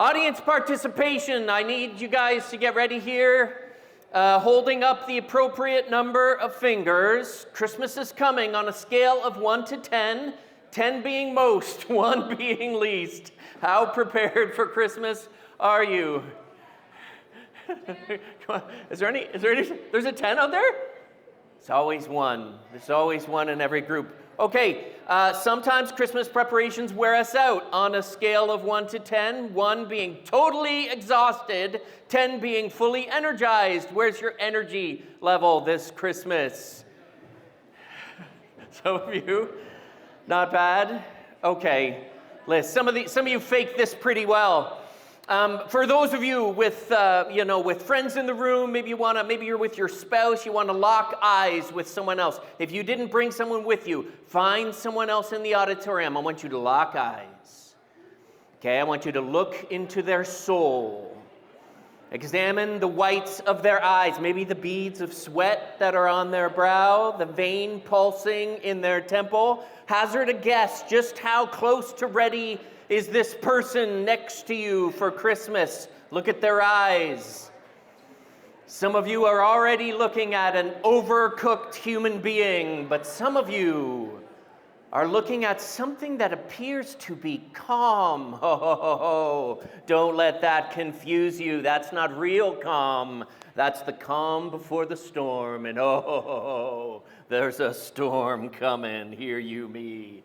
Audience participation. I need you guys to get ready here, holding up the appropriate number of fingers. Christmas is coming on a scale of 1 to 10, 10 being most, 1 being least. How prepared for Christmas are you? Come on. Is there any, there's a 10 out there? It's always one. There's always one in every group. Okay, sometimes Christmas preparations wear us out on a scale of 1 to 10, 1 being totally exhausted, 10 being fully energized. Where's your energy level this Christmas? Some of you, not bad. Okay, some of you fake this pretty well. For those of you with friends in the room, maybe you're with your spouse, you want to lock eyes with someone else. If you didn't bring someone with you, find someone else in the auditorium. I want you to lock eyes. Okay, I want you to look into their soul. Examine the whites of their eyes, maybe the beads of sweat that are on their brow, the vein pulsing in their temple. Hazard a guess just how close to ready is this person next to you for Christmas. Look at their eyes. Some of you are already looking at an overcooked human being, but some of you are looking at something that appears to be calm. Ho, ho, ho, ho. Don't let that confuse you. That's not real calm. That's the calm before the storm. And oh, ho, ho, ho. There's a storm coming. Hear you me.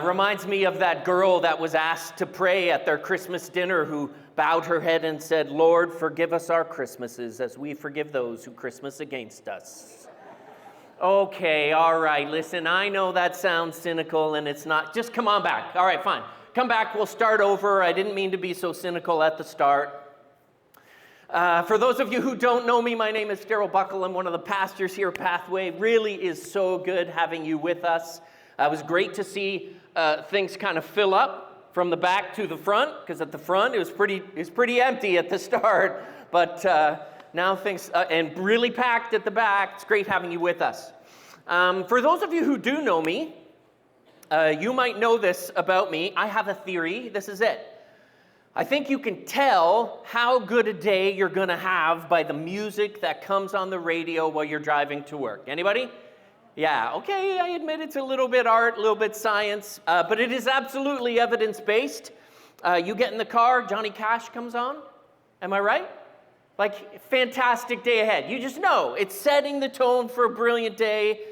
Reminds me of that girl that was asked to pray at their Christmas dinner who bowed her head and said, "Lord, forgive us our Christmases as we forgive those who Christmas against us." Okay, all right, listen, I know that sounds cynical and it's not. Just come on back. All right, fine. Come back, we'll start over. I didn't mean to be so cynical at the start. For those of you who don't know me, my name is Daryl Buckle. I'm one of the pastors here at Pathway. Really is so good having you with us. It was great to see things kind of fill up from the back to the front, because at the front it was pretty empty at the start, but now things, and really packed at the back. It's great having you with us. For those of you who do know me, you might know this about me. I have a theory. This is it. I think you can tell how good a day you're going to have by the music that comes on the radio while you're driving to work. Anybody? Yeah, okay, I admit it's a little bit art, a little bit science, but it is absolutely evidence-based. You get in the car, Johnny Cash comes on, am I right? Like, fantastic day ahead. You just know, it's setting the tone for a brilliant day.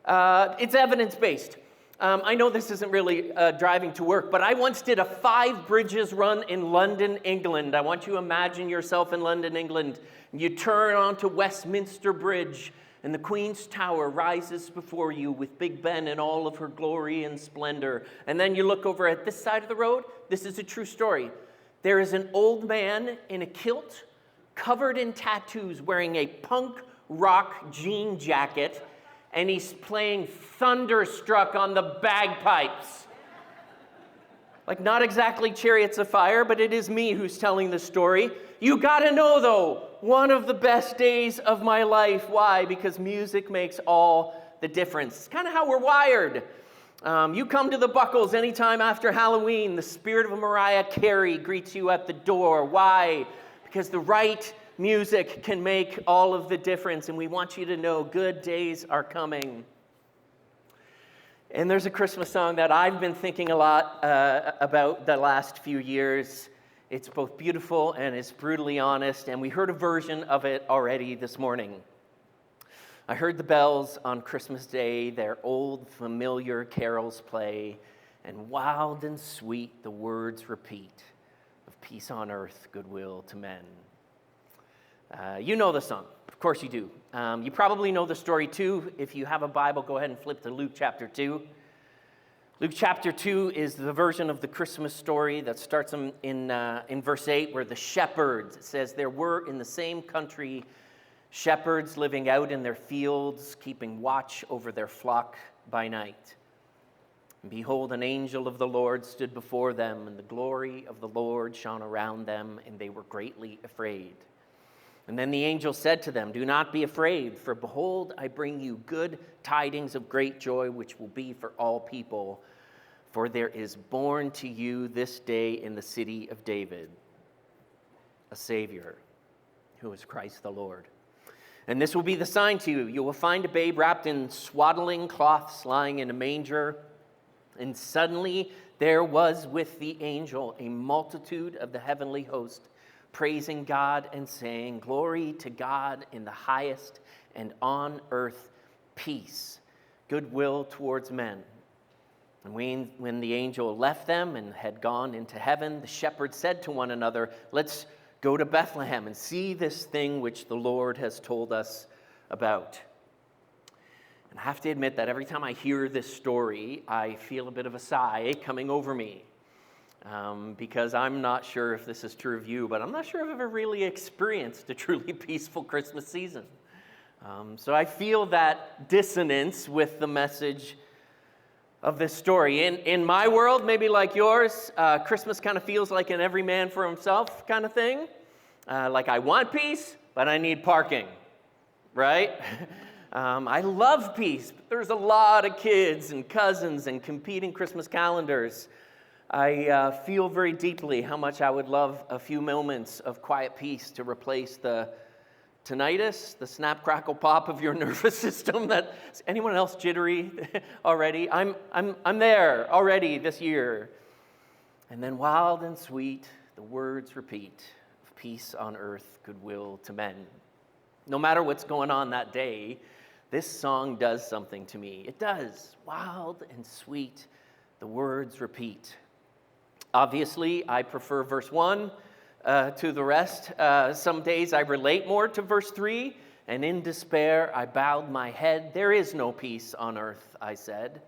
It's evidence-based. I know this isn't really driving to work, but I once did a 5 bridges run in London, England. I want you to imagine yourself in London, England. You turn onto Westminster Bridge, and the Queen's Tower rises before you with Big Ben in all of her glory and splendor. And then you look over at this side of the road. This is a true story. There is an old man in a kilt, covered in tattoos, wearing a punk rock jean jacket, and he's playing Thunderstruck on the bagpipes. Like, not exactly Chariots of Fire, but it is me who's telling the story. You gotta know, though, one of the best days of my life. Why? Because music makes all the difference. It's kind of how we're wired. You come to the Buckles anytime after Halloween, the spirit of Mariah Carey greets you at the door. Why? Because the right music can make all of the difference, and we want you to know good days are coming. And there's a Christmas song that I've been thinking a lot about the last few years. It's both beautiful and it's brutally honest, and we heard a version of it already this morning. I heard the bells on Christmas Day, their old familiar carols play, and wild and sweet the words repeat of peace on earth, goodwill to men. You know the song. Of course you do. You probably know the story too. If you have a Bible, go ahead and flip to Luke chapter 2. Luke chapter 2 is the version of the Christmas story that starts in verse 8, where the shepherds, it says, there were in the same country shepherds living out in their fields, keeping watch over their flock by night. And behold, an angel of the Lord stood before them, and the glory of the Lord shone around them, and they were greatly afraid. And then the angel said to them, "Do not be afraid, for behold, I bring you good tidings of great joy, which will be for all people. For there is born to you this day in the city of David a Savior, who is Christ the Lord. And this will be the sign to you. You will find a babe wrapped in swaddling cloths lying in a manger. And suddenly there was with the angel a multitude of the heavenly host, praising God and saying, Glory to God in the highest, and on earth peace, goodwill towards men. And when the angel left them and had gone into heaven, the shepherds said to one another, Let's go to Bethlehem and see this thing which the Lord has told us about. And I have to admit that every time I hear this story, I feel a bit of a sigh coming over me. Because I'm not sure if this is true of you, but I'm not sure if I've ever really experienced a truly peaceful Christmas season. So I feel that dissonance with the message of this story. In my world, maybe like yours, Christmas kind of feels like an every man for himself kind of thing. Like I want peace, but I need parking, right? I love peace, but there's a lot of kids and cousins and competing Christmas calendars. I feel very deeply how much I would love a few moments of quiet peace to replace the tinnitus, the snap, crackle, pop of your nervous system. Is anyone else jittery already? I'm there already this year. And then wild and sweet, the words repeat, of peace on earth, goodwill to men. No matter what's going on that day, this song does something to me. It does. Wild and sweet, the words repeat. Obviously, I prefer verse 1 to the rest. Some days I relate more to verse 3, and in despair I bowed my head. There is no peace on earth, I said,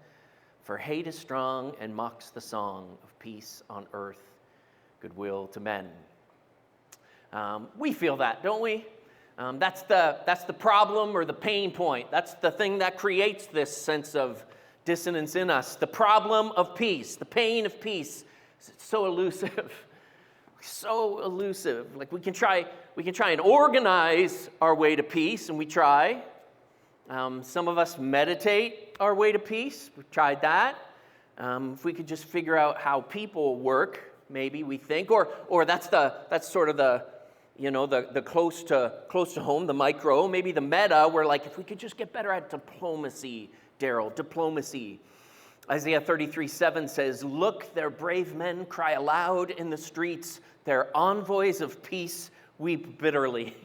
for hate is strong and mocks the song of peace on earth, goodwill to men. We feel that, don't we? That's the problem or the pain point. That's the thing that creates this sense of dissonance in us. The problem of peace, the pain of peace. It's so elusive. So elusive. Like we can try and organize our way to peace, and we try. Some of us meditate our way to peace. We've tried that. If we could just figure out how people work, maybe we think, or that's sort of the close to home, the micro, maybe the meta. Where like if we could just get better at diplomacy, Daryl, diplomacy. Isaiah 33:7 says, Look, their brave men cry aloud in the streets. Their envoys of peace weep bitterly.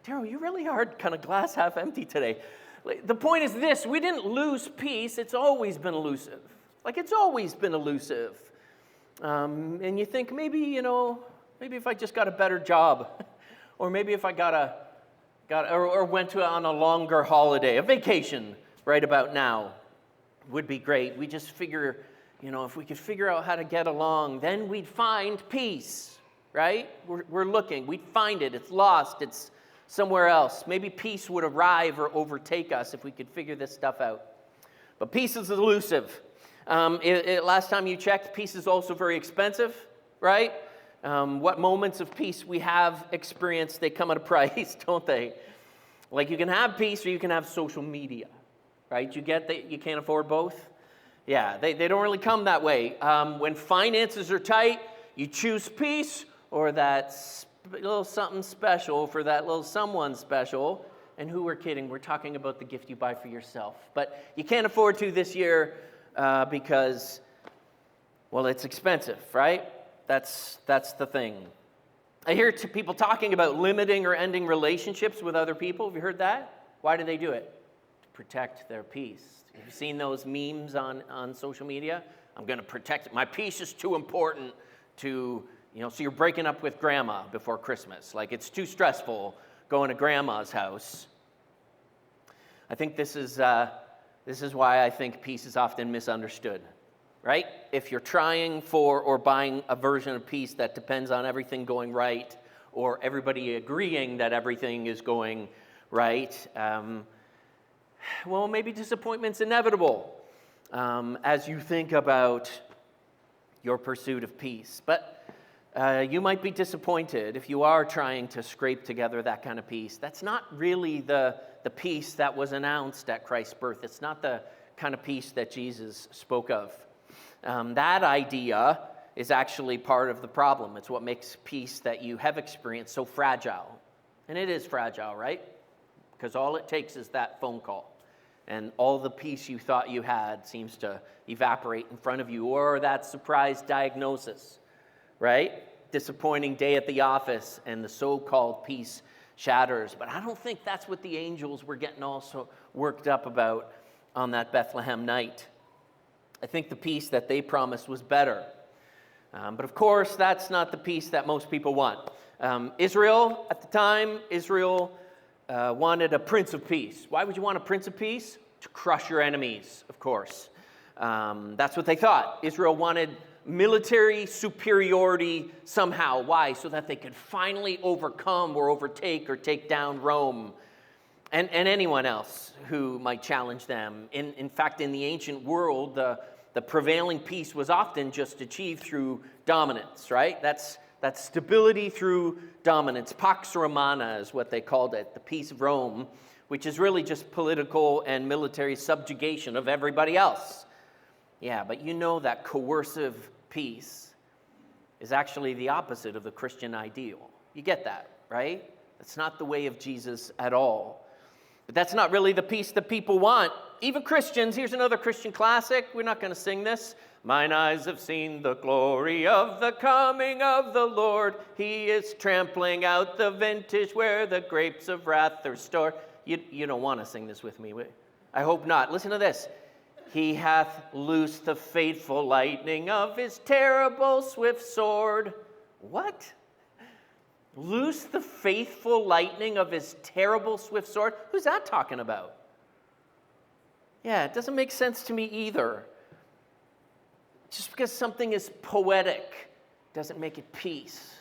Daryl, you really are kind of glass half empty today. The point is this, we didn't lose peace. It's always been elusive. Like it's always been elusive. And you think maybe if I just got a better job, or maybe if I went on a longer holiday, a vacation right about now, would be great. We just figure, if we could figure out how to get along, then we'd find peace, right? We're looking. We'd find it. It's lost. It's somewhere else. Maybe peace would arrive or overtake us if we could figure this stuff out. But peace is elusive. Last time you checked, peace is also very expensive, right? What moments of peace we have experienced, they come at a price, don't they? Like you can have peace or you can have social media. Right? You get that you can't afford both? Yeah, they don't really come that way. When finances are tight, you choose peace or that little something special for that little someone special. And who we're kidding, we're talking about the gift you buy for yourself. But you can't afford to this year because, well, it's expensive, right? That's the thing. I hear people talking about limiting or ending relationships with other people. Have you heard that? Why do they do it? Protect their peace. Have you seen those memes on social media? I'm going to protect it. My peace is too important to, so you're breaking up with grandma before Christmas. Like it's too stressful going to grandma's house. I think this is why I think peace is often misunderstood, right? If you're trying for or buying a version of peace that depends on everything going right or everybody agreeing that everything is going right, well, maybe disappointment's inevitable as you think about your pursuit of peace. But you might be disappointed if you are trying to scrape together that kind of peace. That's not really the peace that was announced at Christ's birth. It's not the kind of peace that Jesus spoke of. That idea is actually part of the problem. It's what makes peace that you have experienced so fragile. And it is fragile, right? Because all it takes is that phone call. And all the peace you thought you had seems to evaporate in front of you. Or that surprise diagnosis, right? Disappointing day at the office and the so-called peace shatters. But I don't think that's what the angels were getting all so worked up about on that Bethlehem night. I think the peace that they promised was better. But of course, that's not the peace that most people want. Israel, at the time, wanted a prince of peace. Why would you want a prince of peace? To crush your enemies, of course. That's what they thought. Israel wanted military superiority somehow. Why? So that they could finally overcome or overtake or take down Rome and anyone else who might challenge them. In fact, in the ancient world, the prevailing peace was often just achieved through dominance, right? That's stability through dominance. Pax Romana is what they called it, the peace of Rome, which is really just political and military subjugation of everybody else. Yeah, but you know that coercive peace is actually the opposite of the Christian ideal. You get that, right? That's not the way of Jesus at all. But that's not really the peace that people want. Even Christians, here's another Christian classic. We're not going to sing this. Mine eyes have seen the glory of the coming of the Lord. He is trampling out the vintage where the grapes of wrath are stored. You don't want to sing this with me. I hope not. Listen to this. He hath loosed the fateful lightning of his terrible swift sword. What? Loose the faithful lightning of his terrible swift sword? Who's that talking about? Yeah, it doesn't make sense to me either. Just because something is poetic doesn't make it peace,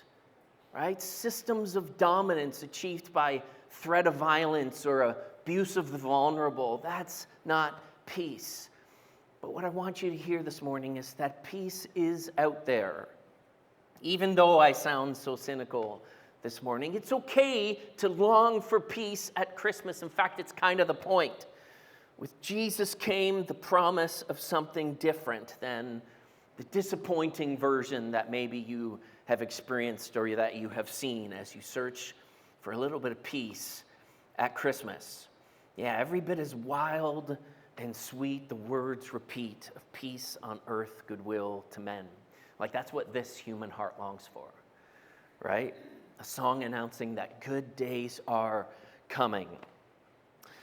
right? Systems of dominance achieved by threat of violence or abuse of the vulnerable, that's not peace. But what I want you to hear this morning is that peace is out there. Even though I sound so cynical this morning, it's okay to long for peace at Christmas. In fact, it's kind of the point. With Jesus came the promise of something different than the disappointing version that maybe you have experienced or that you have seen as you search for a little bit of peace at Christmas. Yeah, every bit as wild and sweet the words repeat of peace on earth, goodwill to men. Like that's what this human heart longs for, right? A song announcing that good days are coming.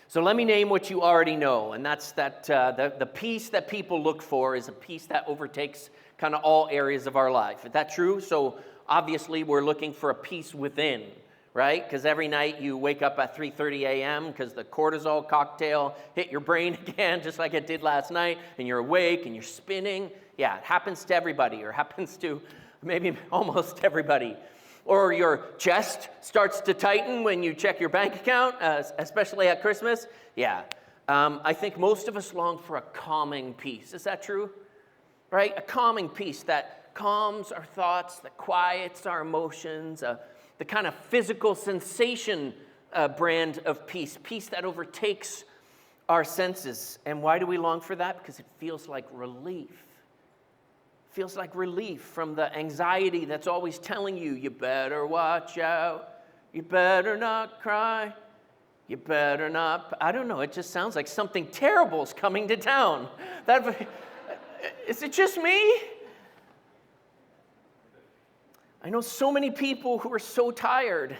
So let me name what you already know, and that's that the peace that people look for is a peace that overtakes kind of all areas of our life. Is that true? So obviously we're looking for a peace within, right? Because every night you wake up at 3:30 a.m. because the cortisol cocktail hit your brain again, just like it did last night, and you're awake and you're spinning. Yeah, it happens to everybody, or happens to maybe almost everybody. Or your chest starts to tighten when you check your bank account, especially at Christmas. Yeah, I think most of us long for a calming peace. Is that true? Right? A calming peace that calms our thoughts, that quiets our emotions, the kind of physical sensation brand of peace, peace that overtakes our senses. And why do we long for that? Because it feels like relief. Feels like relief from the anxiety that's always telling you, you better watch out, you better not cry, you better not, I don't know, it just sounds like something terrible is coming to town. Is it just me? I know so many people who are so tired.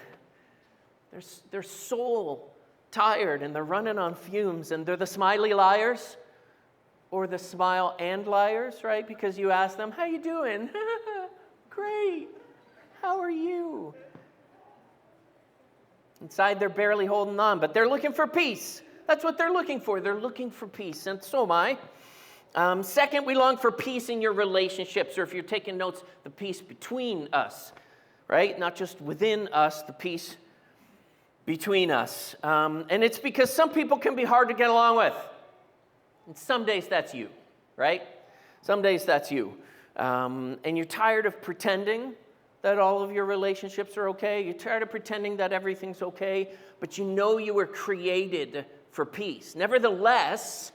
They're soul tired and they're running on fumes and they're the smiley liars. Or the smile and liars, right? Because you ask them, how you doing? Great. How are you? Inside, they're barely holding on, but they're looking for peace. That's what they're looking for. They're looking for peace, and so am I. Second, we long for peace in your relationships, or if you're taking notes, the peace between us, right? Not just within us, the peace between us. And it's because some people can be hard to get along with. And some days that's you, right? Some days that's you. And you're tired of pretending that all of your relationships are okay. You're tired of pretending that everything's okay. But you know you were created for peace. Nevertheless,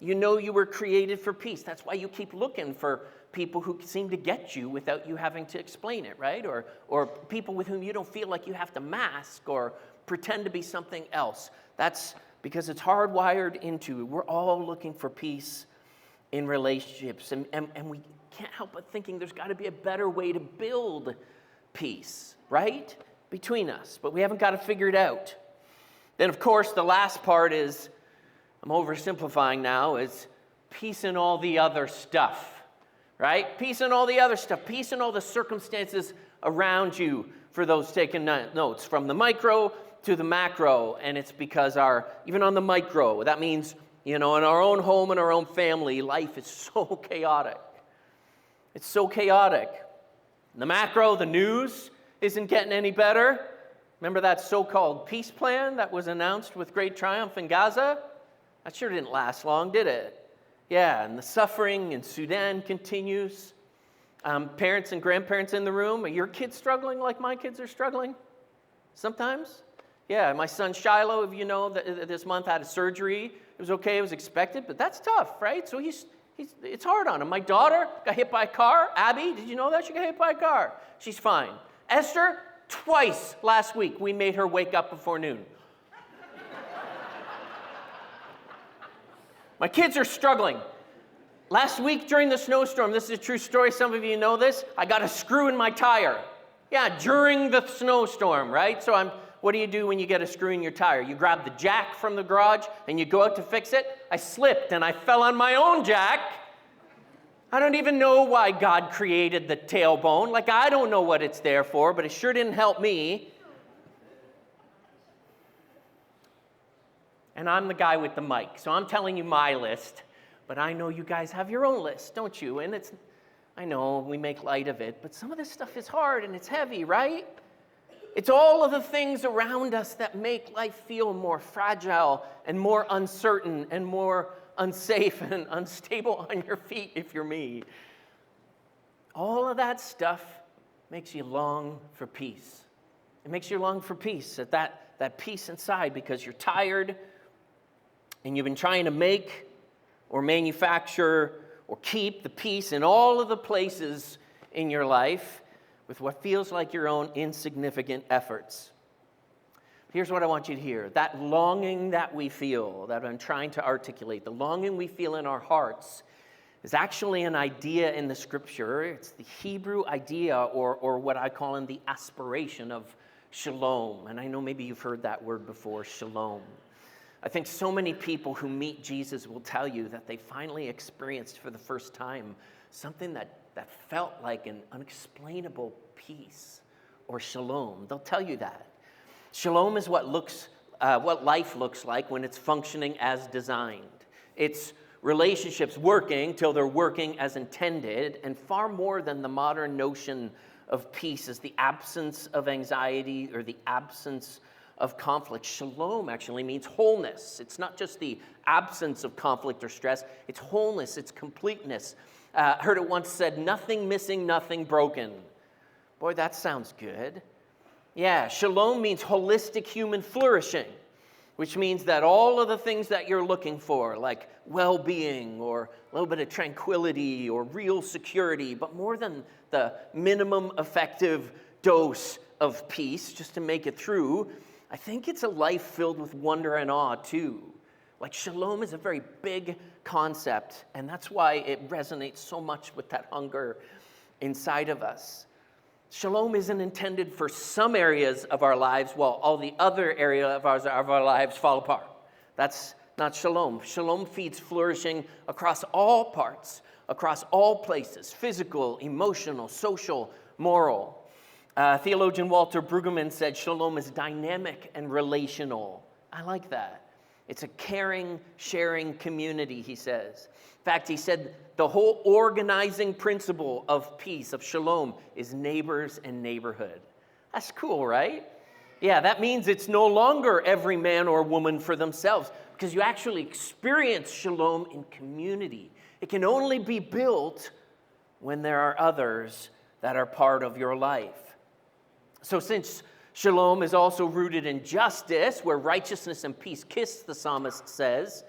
You know you were created for peace. That's why you keep looking for people who seem to get you without you having to explain it, right? Or people with whom you don't feel like you have to mask or pretend to be something else. That's because it's hardwired into. We're all looking for peace in relationships. And we can't help but thinking there's got to be a better way to build peace, right? Between us. But we haven't got to figure it out. Then, of course, the last part is, I'm oversimplifying now, is peace in all the other stuff, right? Peace in all the other stuff. Peace in all the circumstances around you, for those taking notes, from the micro to the macro. And it's because even on the micro, that means, in our own home and our own family, life is so chaotic. It's so chaotic. The macro, the news, isn't getting any better. Remember that so-called peace plan that was announced with great triumph in Gaza? That sure didn't last long, did it? Yeah, and the suffering in Sudan continues. Parents and grandparents in the room, are your kids struggling like my kids are struggling? Sometimes? Yeah, my son Shiloh, if you know, this month had a surgery. It was okay, it was expected, but that's tough, right? So it's hard on him. My daughter got hit by a car. Abby, did you know that? She got hit by a car. She's fine. Esther, twice last week, we made her wake up before noon. My kids are struggling. Last week during the snowstorm, this is a true story, some of you know this, I got a screw in my tire. Yeah, during the snowstorm, right? So what do you do when you get a screw in your tire? You grab the jack from the garage and you go out to fix it. I slipped and I fell on my own jack. I don't even know why God created the tailbone. I don't know what it's there for, but it sure didn't help me. And I'm the guy with the mic, so I'm telling you my list. But I know you guys have your own list, don't you? And I know we make light of it, but some of this stuff is hard and it's heavy, right? It's all of the things around us that make life feel more fragile and more uncertain and more unsafe and unstable on your feet if you're me. All of that stuff makes you long for peace. It makes you long for peace, that peace inside, because you're tired and you've been trying to make or manufacture or keep the peace in all of the places in your life with what feels like your own insignificant efforts. Here's what I want you to hear. That longing that we feel, that I'm trying to articulate, the longing we feel in our hearts is actually an idea in the scripture. It's the Hebrew idea, or what I call in the aspiration of shalom. And I know maybe you've heard that word before, shalom. I think so many people who meet Jesus will tell you that they finally experienced for the first time something that felt like an unexplainable peace or shalom. They'll tell you that. Shalom is what life looks like when it's functioning as designed. It's relationships working till they're working as intended, and far more than the modern notion of peace is the absence of anxiety or the absence of conflict. Shalom actually means wholeness. It's not just the absence of conflict or stress. It's wholeness. It's completeness. Heard it once said, nothing missing, nothing broken. Boy, that sounds good. Yeah, shalom means holistic human flourishing, which means that all of the things that you're looking for, like well-being or a little bit of tranquility or real security, but more than the minimum effective dose of peace just to make it through, I think it's a life filled with wonder and awe too. Like shalom is a very big concept, and that's why it resonates so much with that hunger inside of us. Shalom isn't intended for some areas of our lives while all the other areas of our lives fall apart. That's not shalom. Shalom feeds flourishing across all parts, across all places, physical, emotional, social, moral. Theologian Walter Brueggemann said shalom is dynamic and relational. I like that. It's a caring, sharing community, he says. In fact, he said the whole organizing principle of peace, of shalom, is neighbors and neighborhood. That's cool, right? Yeah, that means it's no longer every man or woman for themselves, because you actually experience shalom in community. It can only be built when there are others that are part of your life. So since shalom is also rooted in justice, where righteousness and peace kiss, the psalmist says,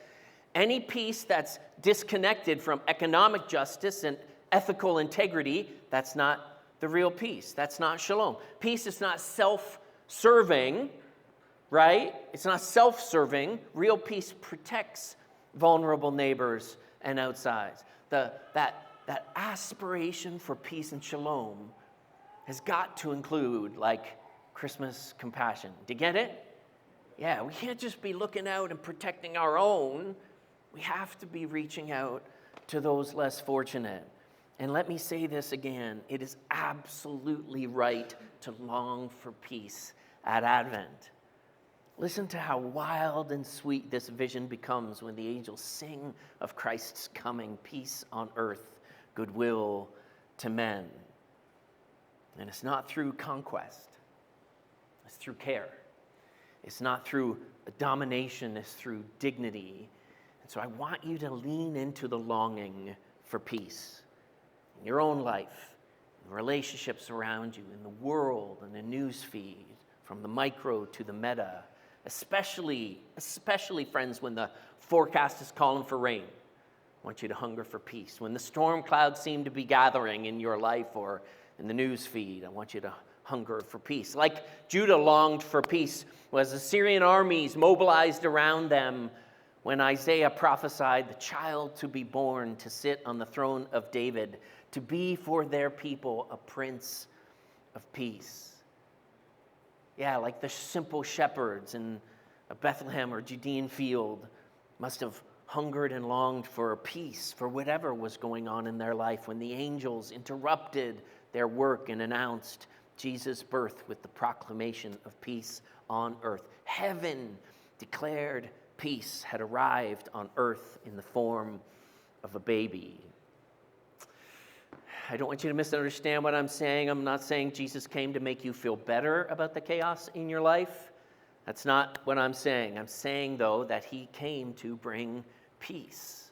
Any peace that's disconnected from economic justice and ethical integrity, that's not the real peace. That's not shalom. Peace is not self-serving, right? It's not self-serving. Real peace protects vulnerable neighbors and outsides. That aspiration for peace and shalom has got to include, like, Christmas compassion. Do you get it? Yeah, we can't just be looking out and protecting our own. We have to be reaching out to those less fortunate. And let me say this again. It is absolutely right to long for peace at Advent. Listen to how wild and sweet this vision becomes when the angels sing of Christ's coming, peace on earth, goodwill to men. And it's not through conquest. It's through care. It's not through domination. It's through dignity. And so I want you to lean into the longing for peace in your own life, in relationships around you, in the world, in the news feed, from the micro to the meta, especially, friends, when the forecast is calling for rain. I want you to hunger for peace. When the storm clouds seem to be gathering in your life or in the news feed, I want you to hunger for peace. Like Judah longed for peace as Assyrian armies mobilized around them when Isaiah prophesied the child to be born to sit on the throne of David, to be for their people a prince of peace. Yeah, like the simple shepherds in a Bethlehem or Judean field must have hungered and longed for peace, for whatever was going on in their life when the angels interrupted their work and announced Jesus' birth with the proclamation of peace on earth. Heaven declared peace had arrived on earth in the form of a baby. I don't want you to misunderstand what I'm saying. I'm not saying Jesus came to make you feel better about the chaos in your life. That's not what I'm saying. I'm saying, though, that he came to bring peace.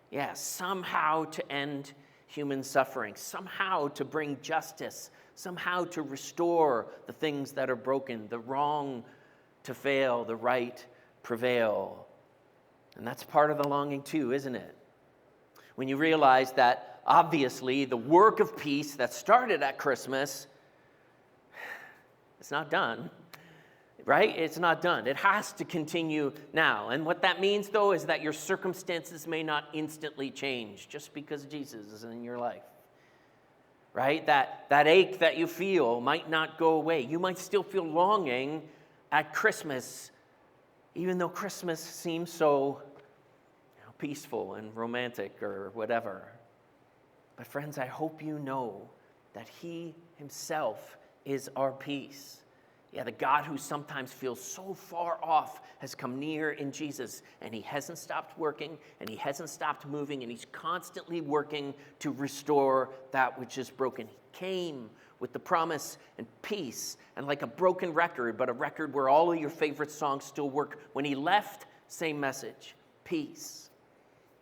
Yeah, somehow to end human suffering, somehow to bring justice, somehow to restore the things that are broken, the wrong to fail, the right prevail. And that's part of the longing too, isn't it? When you realize that obviously the work of peace that started at Christmas, it's not done, right? It's not done. It has to continue now. And what that means, though, is that your circumstances may not instantly change just because Jesus is in your life, right? That ache that you feel might not go away. You might still feel longing at Christmas, even though Christmas seems so peaceful and romantic or whatever. But friends, I hope you know that he himself is our peace. Yeah, the God who sometimes feels so far off has come near in Jesus, and he hasn't stopped working, and he hasn't stopped moving, and he's constantly working to restore that which is broken. He came with the promise and peace, and like a broken record, but a record where all of your favorite songs still work. When he left, same message, peace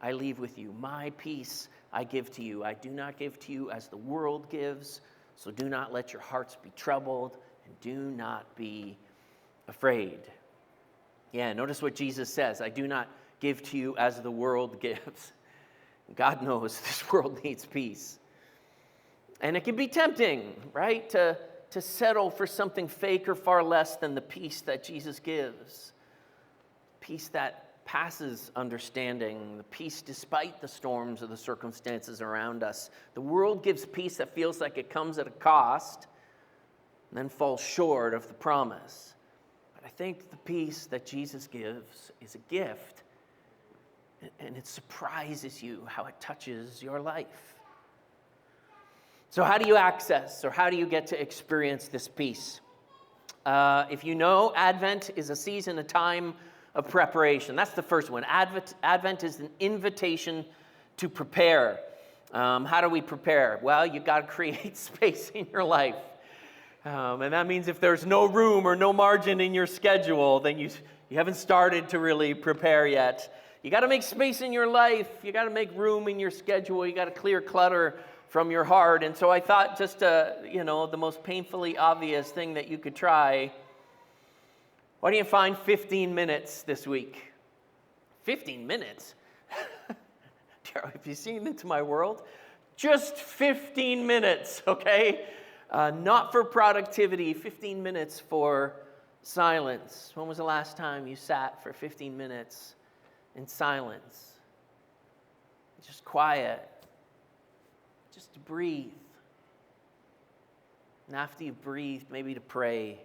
I leave with you. My peace I give to you. I do not give to you as the world gives, so do not let your hearts be troubled, and do not be afraid. Yeah, notice what Jesus says. I do not give to you as the world gives. God knows this world needs peace. And it can be tempting, right, to settle for something fake or far less than the peace that Jesus gives. Peace that passes understanding, the peace despite the storms of the circumstances around us. The world gives peace that feels like it comes at a cost and then falls short of the promise. But I think the peace that Jesus gives is a gift, and it surprises you how it touches your life. So how do you access, or how do you get to experience this peace? If you know, Advent is a season, a time of preparation. That's the first one. Advent is an invitation to prepare. How do we prepare? Well, you got to create space in your life. And that means if there's no room or no margin in your schedule, then you haven't started to really prepare yet. You got to make space in your life. You got to make room in your schedule. You got to clear clutter from your heart. And so I thought just, the most painfully obvious thing that you could try, why don't you find 15 minutes this week? 15 minutes? Have you seen into my world? Just 15 minutes, okay? Not for productivity, 15 minutes for silence. When was the last time you sat for 15 minutes in silence? Just quiet. Just to breathe. And after you've breathed, maybe to pray,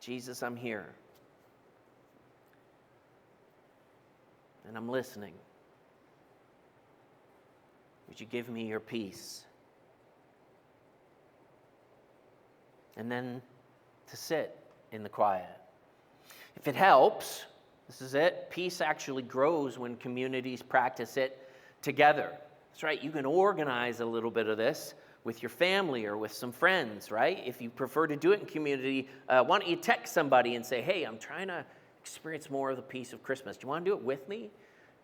Jesus, I'm here. And I'm listening. Would you give me your peace? And then to sit in the quiet. If it helps, this is it, peace actually grows when communities practice it together. That's right, you can organize a little bit of this with your family or with some friends, right? If you prefer to do it in community, why don't you text somebody and say, hey, I'm trying to experience more of the peace of Christmas. Do you want to do it with me? Do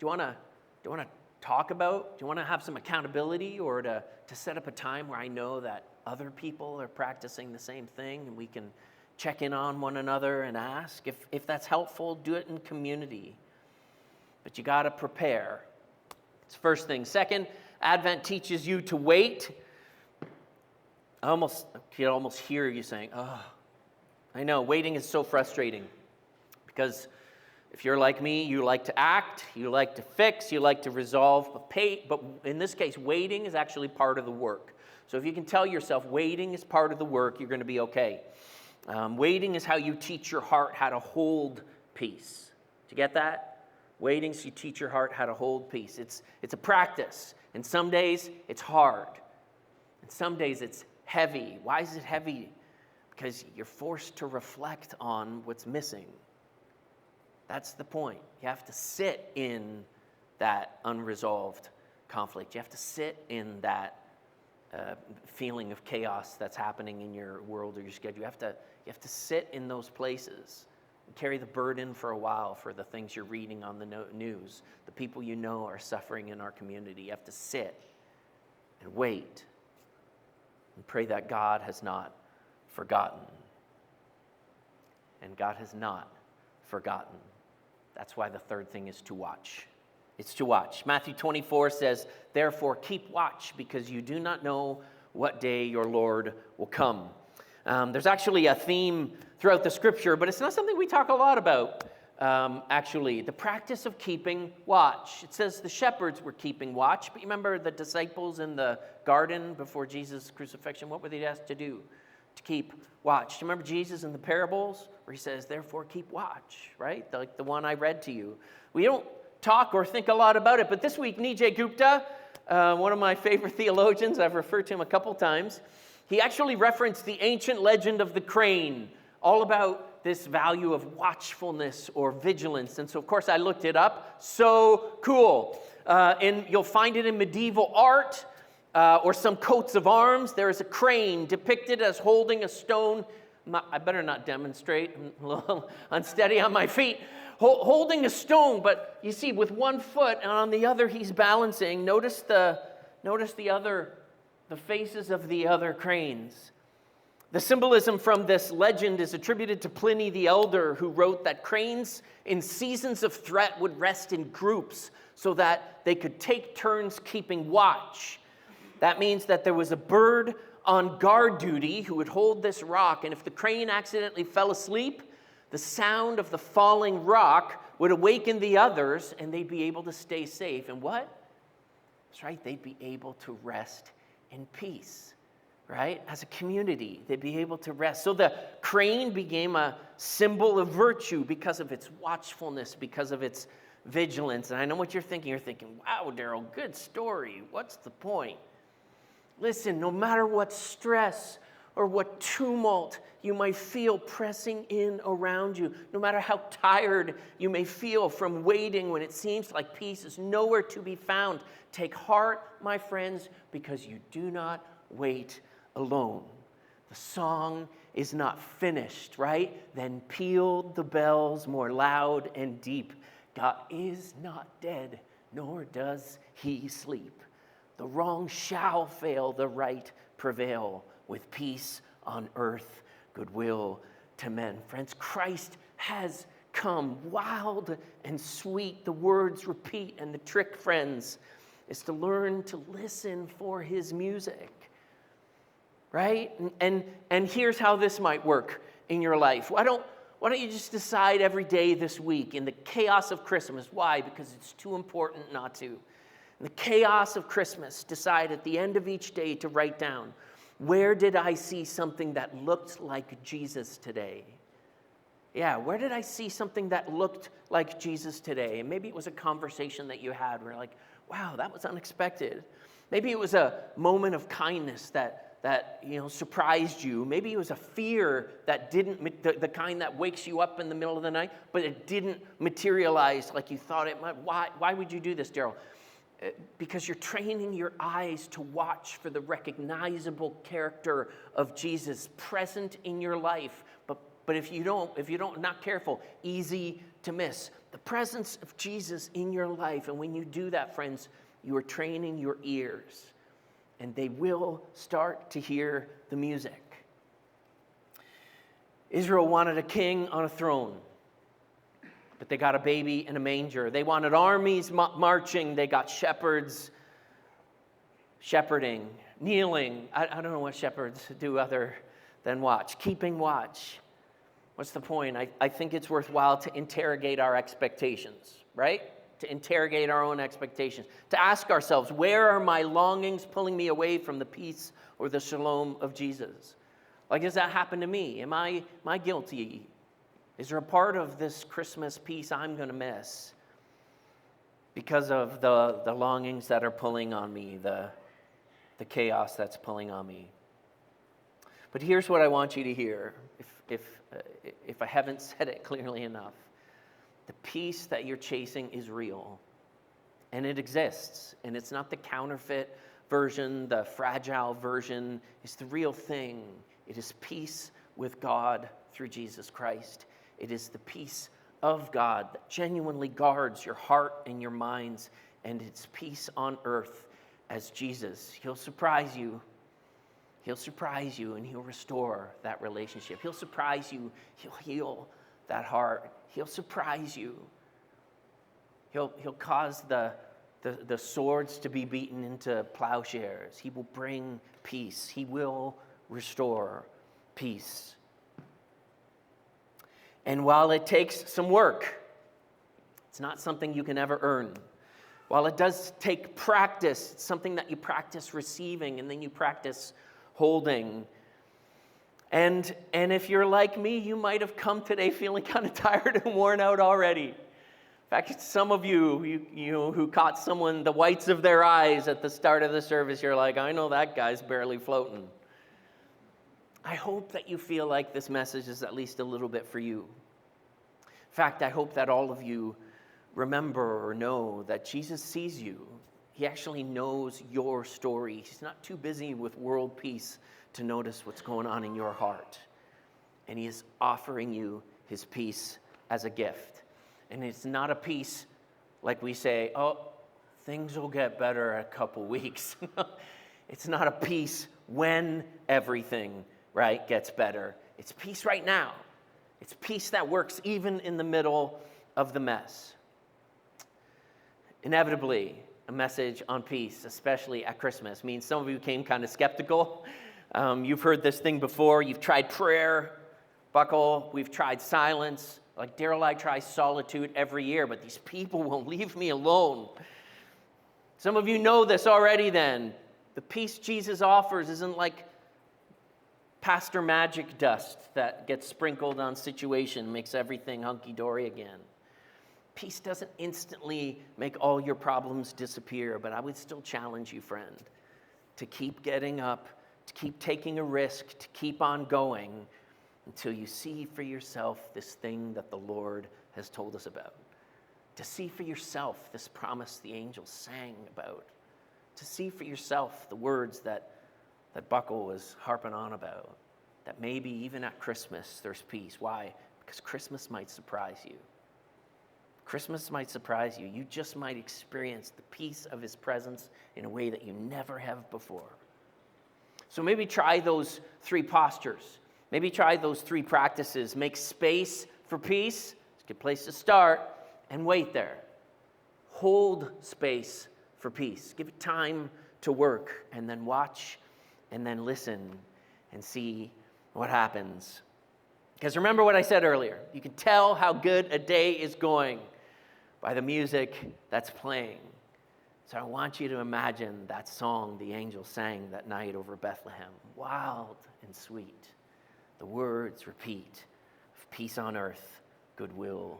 you want to talk about? Do you want to have some accountability or to set up a time where I know that other people are practicing the same thing and we can check in on one another and ask? If that's helpful, do it in community. But you got to prepare. It's first thing. Second, Advent teaches you to wait. I can almost hear you saying, oh, I know, waiting is so frustrating because if you're like me, you like to act, you like to fix, you like to resolve, but in this case, waiting is actually part of the work. So if you can tell yourself waiting is part of the work, you're going to be okay. Waiting is how you teach your heart how to hold peace. Do you get that? Waiting is you teach your heart how to hold peace. It's a practice, and some days it's hard, and some days it's heavy. Why is it heavy? Because you're forced to reflect on what's missing. That's the point. You have to sit in that unresolved conflict. You have to sit in that feeling of chaos that's happening in your world or your schedule. You have to sit in those places and carry the burden for a while for the things you're reading on the news. The people you know are suffering in our community. You have to sit and wait and pray that God has not forgotten. And God has not forgotten. That's why the third thing is to watch. It's to watch. Matthew 24 says, therefore keep watch because you do not know what day your Lord will come. There's actually a theme throughout the scripture, but it's not something we talk a lot about, actually. The practice of keeping watch. It says the shepherds were keeping watch, but you remember the disciples in the garden before Jesus' crucifixion? What were they asked to do? To keep watch. Do you remember Jesus in the parables where he says, therefore keep watch, right? Like the one I read to you. We don't talk or think a lot about it, but this week Nijay Gupta, one of my favorite theologians, I've referred to him a couple times, he actually referenced the ancient legend of the crane, all about this value of watchfulness or vigilance. And so, of course, I looked it up. So cool. And you'll find it in medieval art or some coats of arms. There is a crane depicted as holding a stone. I better not demonstrate. I'm a little unsteady on my feet. Holding a stone, but you see, with one foot, and on the other he's balancing. Notice the faces of the other cranes. The symbolism from this legend is attributed to Pliny the Elder, who wrote that cranes in seasons of threat would rest in groups so that they could take turns keeping watch. That means that there was a bird on guard duty who would hold this rock, and if the crane accidentally fell asleep, the sound of the falling rock would awaken the others, and they'd be able to stay safe. And what? That's right, they'd be able to rest in peace, right? As a community, they'd be able to rest. So the crane became a symbol of virtue because of its watchfulness, because of its vigilance. And I know what you're thinking. You're thinking, wow, Daryl, good story. What's the point? Listen, no matter what stress or what tumult you might feel pressing in around you, no matter how tired you may feel from waiting when it seems like peace is nowhere to be found, take heart, my friends, because you do not wait alone. The song is not finished, right? Then pealed the bells more loud and deep. God is not dead, nor does he sleep. The wrong shall fail, the right prevail, with peace on earth, goodwill to men. Friends, Christ has come. Wild and sweet, the words repeat, and the trick, friends, is to learn to listen for his music, right? And here's how this might work in your life. Why don't you just decide every day this week in the chaos of Christmas? Why? Because it's too important not to. In the chaos of Christmas, decide at the end of each day to write down, where did I see something that looked like Jesus today? Yeah, where did I see something that looked like Jesus today? And maybe it was a conversation that you had where you're like, wow, that was unexpected. Maybe it was a moment of kindness that surprised you. Maybe it was a fear that didn't, the kind that wakes you up in the middle of the night, but it didn't materialize like you thought it might. Why would you do this, Daryl? Because you're training your eyes to watch for the recognizable character of Jesus present in your life. But if you don't, not careful, easy to miss. The presence of Jesus in your life. And when you do that, friends, you are training your ears. And they will start to hear the music. Israel wanted a king on a throne. But they got a baby in a manger. They wanted armies marching. They got shepherds shepherding, kneeling. I don't know what shepherds do other than watch. Keeping watch. What's the point? I think it's worthwhile to interrogate our expectations, right? To interrogate our own expectations. To ask ourselves, where are my longings pulling me away from the peace or the shalom of Jesus? Like, does that happen to me? Am I guilty? Is there a part of this Christmas peace I'm going to miss because of the longings that are pulling on me, the chaos that's pulling on me? But here's what I want you to hear, if I haven't said it clearly enough. The peace that you're chasing is real, and it exists, and it's not the counterfeit version, the fragile version. It's the real thing. It is peace with God through Jesus Christ. It is the peace of God that genuinely guards your heart and your minds, and it's peace on earth as Jesus. He'll surprise you. He'll surprise you, and he'll restore that relationship. He'll surprise you. He'll heal that heart. He'll surprise you. He'll cause the swords to be beaten into plowshares. He will bring peace. He will restore peace. And while it takes some work, it's not something you can ever earn. While it does take practice, it's something that you practice receiving and then you practice holding. And if you're like me, you might have come today feeling kind of tired and worn out already. In fact, some of you who caught someone, the whites of their eyes at the start of the service, you're like, I know that guy's barely floating. I hope that you feel like this message is at least a little bit for you. In fact, I hope that all of you remember or know that Jesus sees you. He actually knows your story. He's not too busy with world peace to notice what's going on in your heart. And he is offering you his peace as a gift. And it's not a peace like we say, oh, things will get better in a couple weeks. It's not a peace when everything, right, gets better. It's peace right now. It's peace that works even in the middle of the mess. Inevitably, a message on peace, especially at Christmas, means some of you came kind of skeptical. You've heard this thing before. You've tried prayer, Buckle. We've tried silence. Like Daryl, I try solitude every year, but these people won't leave me alone. Some of you know this already then. The peace Jesus offers isn't like pastor magic dust that gets sprinkled on situation, makes everything hunky-dory again. Peace doesn't instantly make all your problems disappear, but I would still challenge you, friend, to keep getting up, to keep taking a risk, to keep on going until you see for yourself this thing that the Lord has told us about. To see for yourself this promise the angels sang about. To see for yourself the words that Buckle was harping on about. That maybe even at Christmas there's peace. Why? Because Christmas might surprise you. Christmas might surprise you. You just might experience the peace of his presence in a way that you never have before. So maybe try those 3 postures. Maybe try those 3 practices. Make space for peace. Good place to start, and wait there. Hold space for peace. Give it time to work, and then watch, and then listen, and see what happens. Because remember what I said earlier. You can tell how good a day is going by the music that's playing. So I want you to imagine that song the angels sang that night over Bethlehem. Wild and sweet. The words repeat of peace on earth, goodwill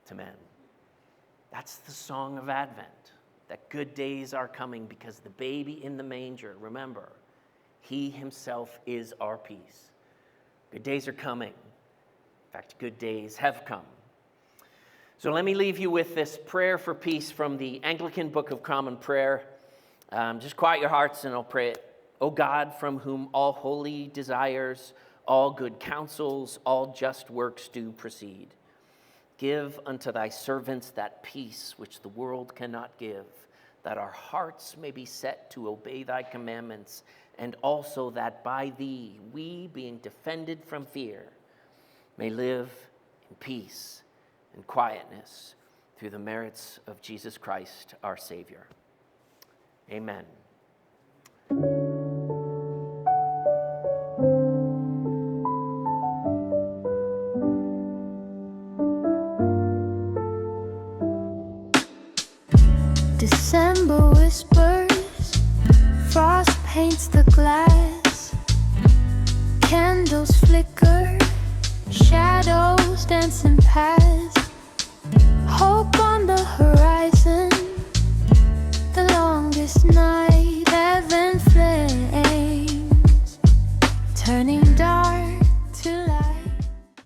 to men. That's the song of Advent. That good days are coming because the baby in the manger, remember, he himself is our peace. Good days are coming. In fact, good days have come. So let me leave you with this prayer for peace from the Anglican Book of Common Prayer. Just quiet your hearts and I'll pray it. O God, from whom all holy desires, all good counsels, all just works do proceed. Give unto thy servants that peace which the world cannot give, that our hearts may be set to obey thy commandments, and also that by thee we, being defended from fear, may live in peace and quietness through the merits of Jesus Christ, our Savior. Amen. December whispers, frost paints the glass, candles flicker, shadows dancing past.